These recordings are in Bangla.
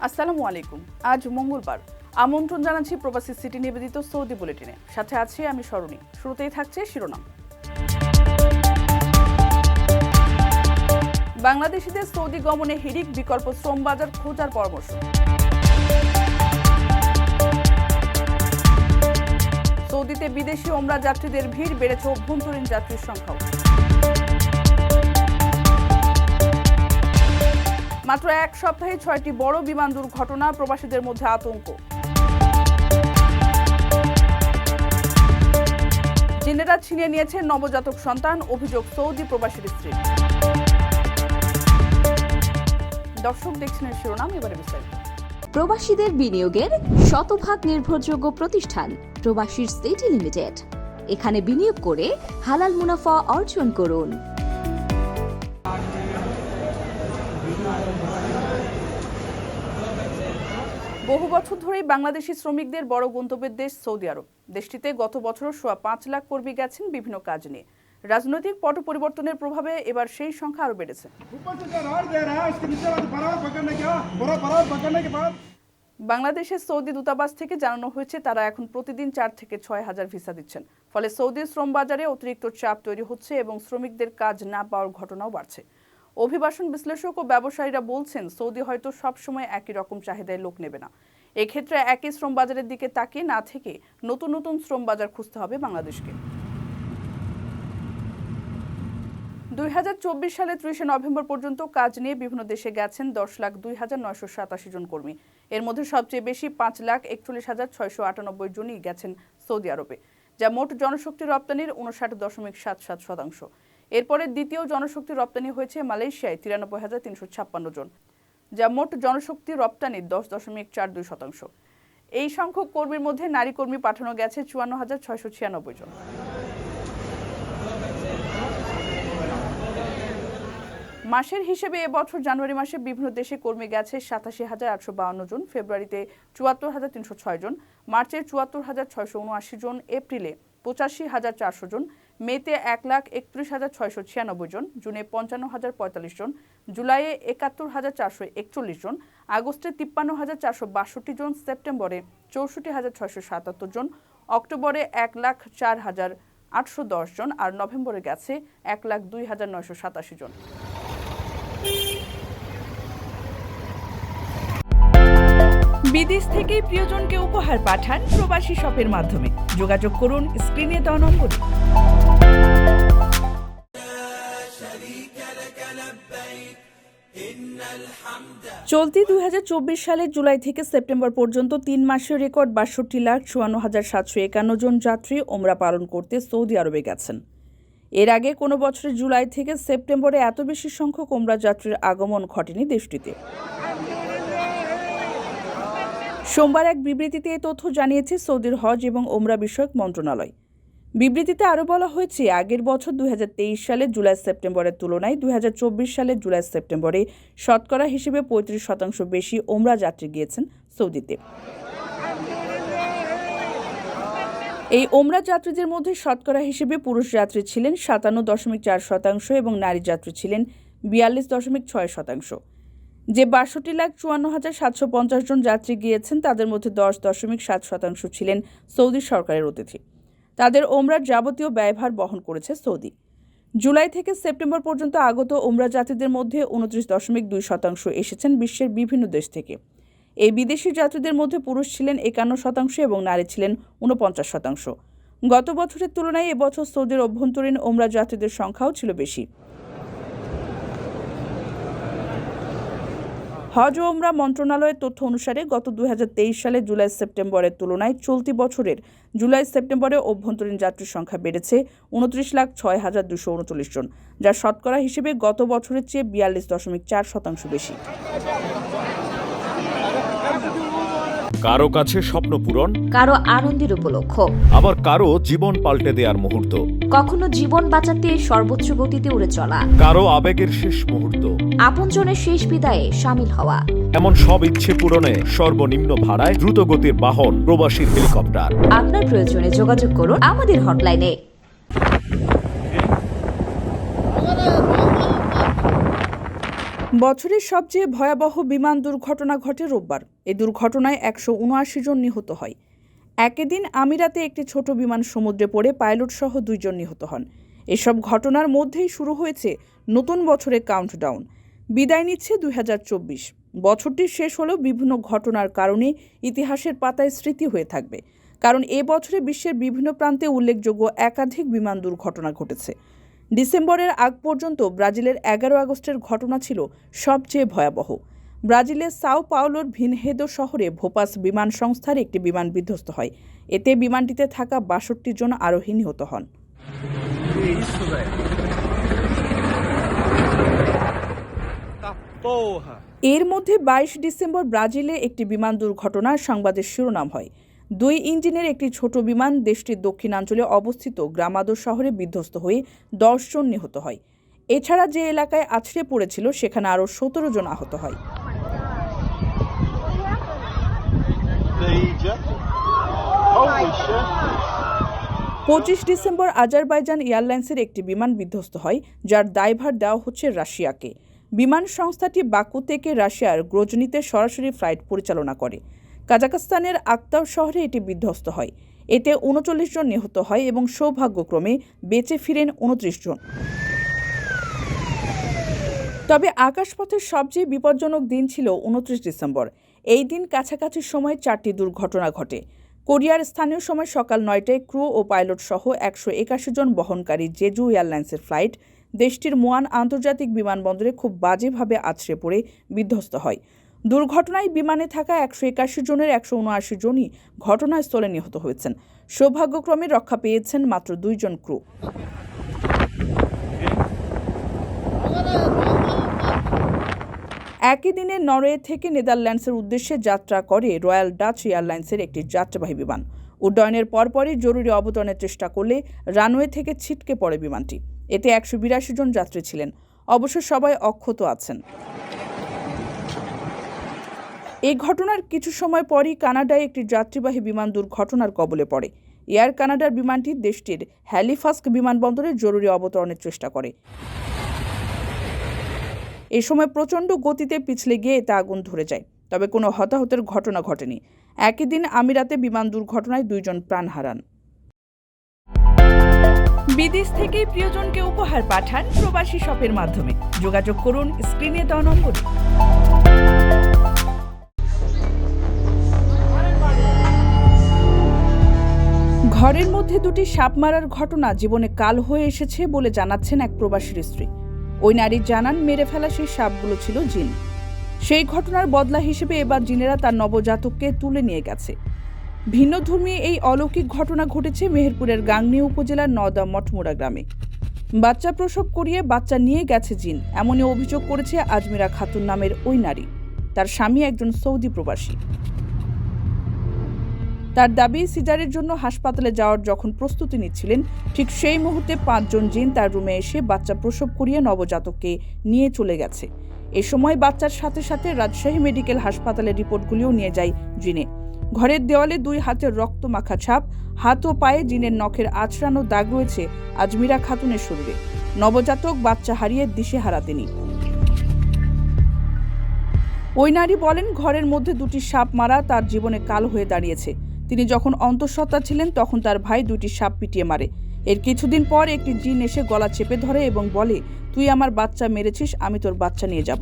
আসসালামু আলাইকুম। আজ মঙ্গলবার। আমন্ত্রণ জানাচ্ছি প্রবাসী সিটি নিবেদিত সৌদি বুলেটিনে। সাথে আছি আমি স্মরণী। শুরুতেই থাকছে শিরোনাম। বাংলাদেশিদের সৌদি গমনে হিড়িক, বিকল্প শ্রম বাজার খোঁজার পরামর্শ। সৌদিতে বিদেশি ওমরা যাত্রীদের ভিড়, বেড়েছে অভ্যন্তরীণ যাত্রীর সংখ্যাও। মাত্র এক সপ্তাহে 6টি বড় বিমান দুর্ঘটনা, প্রবাসীদের মধ্যে আতঙ্ক। জিনেরা ছিনিয়ে নিয়েছে নবজাতক সন্তান, অভিযোগ সৌদি প্রবাসীর স্ত্রী। দর্শক দেখছেন শিরোনাম, এবারে বিস্তারিত। প্রবাসীদের বিনিয়োগের শতভাগ নির্ভরযোগ্য প্রতিষ্ঠান প্রবাসীর সিটি লিমিটেড। এখানে বিনিয়োগ করে হালাল মুনাফা অর্জন করুন। বহু বছর ধরেই বাংলাদেশি শ্রমিকদের বড় গন্তব্যের দেশ সৌদি আরব। দেশটিতে গত বছর 5.25 লাখ কর্মী গেছেন বিভিন্ন কাজ নিয়ে। রাজনৈতিক পট পরিবর্তনের প্রভাবে এবার সেই সংখ্যা আরও বেড়েছে। বাংলাদেশের সৌদি দূতাবাস থেকে জানানো হয়েছে, তারা এখন প্রতিদিন 4 থেকে 6 হাজার ভিসা দিচ্ছেন। ফলে সৌদির শ্রম বাজারে অতিরিক্ত চাপ তৈরি হচ্ছে এবং শ্রমিকদের কাজ না পাওয়ার ঘটনাও বাড়ছে। অভিবাসন বিশ্লেষক ও ব্যবসায়ীরা বলছেন, সৌদি হয়তো সবসময় একই রকম চাহিদায় লোক নেবে না। এক্ষেত্রে একই শ্রম বাজারের দিকে তাকিয়ে না থেকে নতুন নতুন শ্রম বাজার খুঁজতে হবে বাংলাদেশকে। 2024 সালে 30 নভেম্বর পর্যন্ত কাজ নিয়ে বিভিন্ন দেশে গেছেন 10,02,987 জন কর্মী। এর মধ্যে সবচেয়ে বেশি 5,41,698 জনই গেছেন সৌদি আরবে, যা মোট জনশক্তি রপ্তানির 59.77%। এরপরে দ্বিতীয় জনশক্তি রপ্তানি হয়েছে মালয়েশিয়ায় 93,356 জন, যা মোট জনশক্তি রপ্তানির 10.42%। এই সংখ্যক কর্মীর মধ্যে নারী কর্মী পাঠানো গেছে 54,696 জন। মাসের হিসেবে এবছর জানুয়ারি মাসে বিভিন্ন দেশে কর্মী গেছে 87,852 জন, ফেব্রুয়ারিতে 74,306 জন, মার্চে 74,679 জন, এপ্রিলে 85,400 জন, মেতে 1,31,696 জন, জুনে 55,045 জন, জুলাইয়ে 71,441 জন, আগস্টে 53,462 জন, সেপ্টেম্বরে 64,677 জন, অক্টোবরে 1,04,810 জন, আর নভেম্বরে গেছে 1,02,987 জন। বিদেশ থেকে প্রিয়জনকে উপহার পাঠান প্রবাসী শপের মাধ্যমে। যোগাযোগ করুন স্ক্রিনে দেওয়া নম্বরে। চলতি 2024 সালের জুলাই থেকে সেপ্টেম্বর পর্যন্ত 3 মাসের রেকর্ড 62,54,751 জন যাত্রী ওমরা পালন করতে সৌদি আরবে গেছেন। এর আগে কোনো বছরের জুলাই থেকে সেপ্টেম্বরে এত বেশি সংখ্যক ওমরা যাত্রীর আগমন ঘটেনি দেশটিতে। সোমবার এক বিবৃতিতে এই তথ্য জানিয়েছে সৌদির হজ এবং ওমরা বিষয়ক মন্ত্রণালয়। বিবৃতিতে আরও বলা হয়েছে, আগের বছর 2023 সালের জুলাই সেপ্টেম্বরের তুলনায় 2024 সালের জুলাই সেপ্টেম্বরে শতকরা হিসেবে 35% বেশি ওমরা যাত্রী গিয়েছেন সৌদিতে। এই ওমরা যাত্রীদের মধ্যে শতকরা হিসেবে পুরুষ যাত্রী ছিলেন 57.4% এবং নারী যাত্রী ছিলেন 42.6%। যে 62,54,750 জন যাত্রী গিয়েছেন, তাদের মধ্যে 10.7% ছিলেন সৌদি সরকারের অতিথি। তাদের ওমরার যাবতীয় ব্যয়ভার বহন করেছে সৌদি। জুলাই থেকে সেপ্টেম্বর পর্যন্ত আগত ওমরা যাত্রীদের মধ্যে 29.2% এসেছেন বিশ্বের বিভিন্ন দেশ থেকে। এই বিদেশি যাত্রীদের মধ্যে পুরুষ ছিলেন 51% এবং নারী ছিলেন 49%। গত বছরের তুলনায় এবছর সৌদির অভ্যন্তরীণ ওমরা যাত্রীদের সংখ্যাও ছিল বেশি। হজ ও ওমরা মন্ত্রণালয়ের তথ্য অনুসারে গত 2023 সালে জুলাই সেপ্টেম্বরের তুলনায় চলতি বছরের জুলাই সেপ্টেম্বরে অভ্যন্তরীণ যাত্রীর সংখ্যা বেড়েছে 29,06,239 জন, যা শতকরা হিসেবে গত বছরের চেয়ে 42.4% বেশি। কারো কাছে স্বপ্ন পূরণ, কারো আনন্দের উপলক্ষ, আবার কারো জীবন পাল্টে দেওয়ার মুহূর্ত, কখনো জীবন বাঁচাতে সর্বোচ্চ গতিতে উড়ে চলা, কারো আবেগের শেষ মুহূর্ত, আপনজনের শেষ বিদায়ে শামিল হওয়া। এমন সব ইচ্ছে পূরণে সর্বনিম্ন ভাড়ায় দ্রুতগতির বাহন প্রবাসীর হেলিকপ্টার। আপনার প্রয়োজনে যোগাযোগ করুন আমাদের হটলাইনে। বছরের সবচেয়ে ভয়াবহ বিমান দুর্ঘটনা ঘটে রোববার। এই দুর্ঘটনায় 179 জন নিহত হয়। একই দিন আমিরাতে একটি ছোট বিমান সমুদ্রে পড়ে পাইলট সহ 2 জন নিহত হন। এসব ঘটনার মধ্যেই শুরু হয়েছে নতুন বছরের কাউন্টডাউন। বিদায় নিচ্ছে 2024। বছরটি শেষ হলেও বিভিন্ন ঘটনার কারণে ইতিহাসের পাতায় স্মৃতি হয়ে থাকবে। কারণ এ বছরে বিশ্বের বিভিন্ন প্রান্তে উল্লেখযোগ্য একাধিক বিমান দুর্ঘটনা ঘটেছে। ডিসেম্বরের আগ পর্যন্ত ব্রাজিলের 11 আগস্টের ঘটনা ছিল সবচেয়ে ভয়াবহ। ব্রাজিলের সাও পাওলোর ভিনহেদো শহরে ভোপাস বিমান সংস্থার একটি বিমান বিধ্বস্ত হয়। এতে বিমানটিতে থাকা 62 জন আরোহী নিহত হন। এর মধ্যে 22 ডিসেম্বর ব্রাজিলে একটি বিমান দুর্ঘটনার সংবাদের শিরোনাম হয়। 2 ইঞ্জিনের একটি ছোট বিমান দেশটির দক্ষিণাঞ্চলে অবস্থিত গ্রামাদো শহরে বিধ্বস্ত হয়ে 10 জন নিহত হয়। এছাড়া যে এলাকায় আছড়ে পড়েছিল সেখানে আরও 17 জন আহত হয়। 25 ডিসেম্বর আজারবাইজান এয়ারলাইন্সের একটি বিমান বিধ্বস্ত হয়, যার দায়ভার দেওয়া হচ্ছে রাশিয়াকে। বিমান সংস্থাটি বাকু থেকে রাশিয়ার গ্রোজনিতে সরাসরি ফ্লাইট পরিচালনা করে। কাজাখস্তানের আক্তার শহরে এটি বিধ্বস্ত হয়। এতে 39 জন নিহত হয় এবং সৌভাগ্যক্রমে বেঁচে ফিরেন 29 জন। তবে আকাশপথের সবচেয়ে বিপজ্জনক দিন ছিল 29 ডিসেম্বর। এই দিন কাছাকাছি সময়ে 4টি দুর্ঘটনা ঘটে। কোরিয়ার স্থানীয় সময় সকাল 9টায় ক্রু ও পাইলট সহ 181 জন বহনকারী জেজু এয়ারলাইন্সের ফ্লাইট দেশটির মুয়ান আন্তর্জাতিক বিমানবন্দরে খুব বাজেভাবে আছড়ে পড়ে বিধ্বস্ত হয়। দুর্ঘটনায় বিমানে থাকা 181 জনের 179 জনই ঘটনাস্থলে নিহত হয়েছেন। সৌভাগ্যক্রমে রক্ষা পেয়েছেন মাত্র 2 জন ক্রু। একই দিনে নরওয়ে থেকে নেদারল্যান্ডসের উদ্দেশ্যে যাত্রা করে রয়্যাল ডাচ এয়ারলাইন্সের একটি যাত্রীবাহী বিমান। উড্ডয়নের পরপরই জরুরি অবতরণের চেষ্টা করলে রানওয়ে থেকে ছিটকে পড়ে বিমানটি। এতে 182 জন যাত্রী ছিলেন। অবশ্য সবাই অক্ষত আছেন। এই ঘটনার কিছু সময় পরই কানাডায় একটি যাত্রীবাহী বিমান দুর্ঘটনার কবলে পড়ে। এয়ার কানাডার বিমানটি দেশটির হ্যালিফাস্ক বিমানবন্দরে জরুরি অবতরণের চেষ্টা করে। এ সময় প্রচণ্ড গতিতে পিছলে গিয়ে এতে আগুন ধরে যায়। তবে কোনো হতাহতের ঘটনা ঘটেনি। একই দিন আমিরাতে বিমান দুর্ঘটনায় 2 জন প্রাণ হারান। বিদেশ থেকে প্রিয়জনকে উপহার পাঠান প্রবাসী শপের মাধ্যমে। যোগাযোগ করুন স্ক্রিনে দেওয়া নম্বরে। ঘরের মধ্যে 2টি সাপ মারার ঘটনা জীবনে কাল হয়ে এসেছে বলে জানাচ্ছেন এক প্রবাসীর স্ত্রী। ওই নারী জানান, মেরে ফেলা সেই সাপগুলো ছিল জিন। সেই ঘটনার বদলা হিসেবে এবার জিনেরা তার নবজাতককে তুলে নিয়ে গেছে। ভিন্নধর্মী এই অলৌকিক ঘটনা ঘটেছে মেহেরপুরের গাংনী উপজেলার নওদা মঠমুড়া গ্রামে। বাচ্চা প্রসব করিয়ে বাচ্চা নিয়ে গেছে জিন, এমনই অভিযোগ করেছে আজমিরা খাতুন নামের ওই নারী। তার স্বামী একজন সৌদি প্রবাসী। তার দাবি, সিজারের জন্য হাসপাতালে যাওয়ার যখন প্রস্তুতি নিচ্ছিলেন, ঠিক সেই মুহূর্তে 5 জন জিন তার রুমে এসে বাচ্চা প্রসব করিয়ে নবজাতককে নিয়ে চলে গেছে। এ সময় বাচ্চার সাথে সাথে রাজশাহী মেডিকেল হাসপাতালের রিপোর্টগুলিও নিয়ে যায় জিনে। ঘরের দেওয়ালে 2 হাতের রক্ত মাখা ছাপ, হাত ও পায়ে জিনের নখের আঁচড়ানো দাগ রয়েছে আজমিরা খাতুনের শরীরে। নবজাতক বাচ্চা হারিয়ে দিশেহারা তিনি। ওই নারী বলেন, ঘরের মধ্যে 2টি সাপ মারা তার জীবনে কাল হয়ে দাঁড়িয়েছে। তিনি যখন অন্তঃসত্ত্বা ছিলেন তখন তার ভাই 2টি সাপ পিটিয়ে মারে। এর কিছুদিন পর একটি জিন এসে গলা চেপে ধরে এবং বলে, তুই আমার বাচ্চা মেরেছিস, আমি তোর বাচ্চা নিয়ে যাব।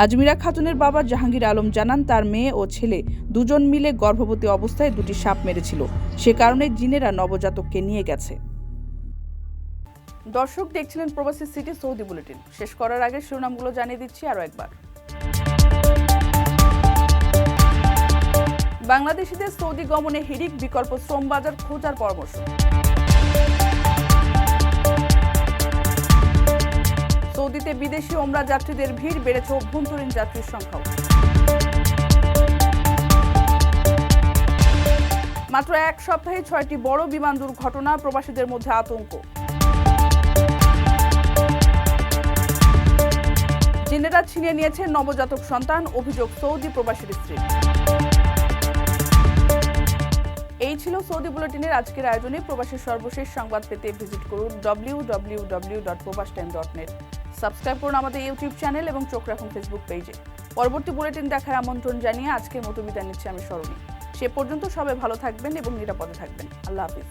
আজমিরা খাতুনের বাবা জাহাঙ্গীর আলম জানান, তার মেয়ে ও ছেলে 2 জন মিলে গর্ভবতী অবস্থায় 2টি সাপ মেরেছিল। সে কারণে জিনেরা নবজাতককে নিয়ে গেছে। দর্শক দেখছিলেন প্রবাসী সিটি সৌদি বুলেটিন। শেষ করার আগে শিরোনামগুলো জানিয়ে দিচ্ছি আরও একবার। বাংলাদেশিদের সৌদি গমনে হিড়িক, বিকল্প শ্রম বাজার খোঁজার পরামর্শ। সৌদিতে বিদেশি ওমরা যাত্রীদের ভিড়, বেড়েছে অভ্যন্তরীণ যাত্রীর সংখ্যাও। মাত্র 1 সপ্তাহে 6টি বড় বিমান দুর্ঘটনা, প্রবাসীদের মধ্যে আতঙ্ক। জিনেরা ছিনিয়ে নিয়েছে নবজাতক সন্তান, অভিযোগ সৌদি প্রবাসীর স্ত্রী। এই ছিল সৌদি বুলেটিনের আজকের আয়োজনে। প্রবাসের সর্বশেষ সংবাদ পেতে ভিজিট করুন www.probastime.net। সাবস্ক্রাইব করুন আমাদের ইউটিউব চ্যানেল এবং চোখ রাখুন ফেসবুক পেজে। পরবর্তী বুলেটিন দেখার আমন্ত্রণ জানিয়ে আজকের মতো বিদায় নিচ্ছি আমি স্মরণী। সে পর্যন্ত সবাই ভালো থাকবেন এবং নিরাপদে থাকবেন। আল্লাহ হাফিজ।